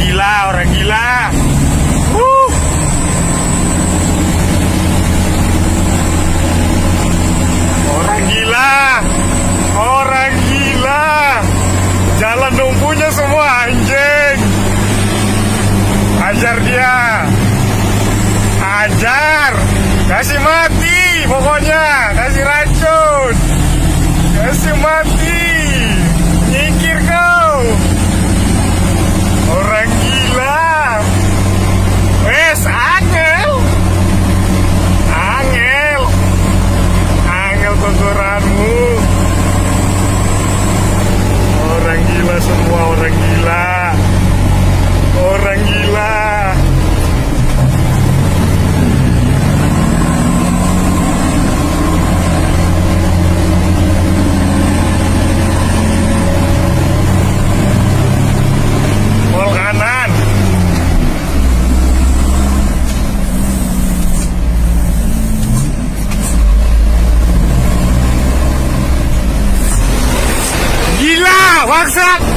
gila, orang gila. Wuh. Orang gila, orang gila. Jalan lumpuhnya semua anjing. Ajar dia, ajar, kasih mati, pokoknya kasih racun, kasih mati, nyingkir kau, orang gila. Wes angel, angel, angel kotoranmu. Orang gila semua, orang gila. Orang gila. Pol kanan. Gila, bangsat.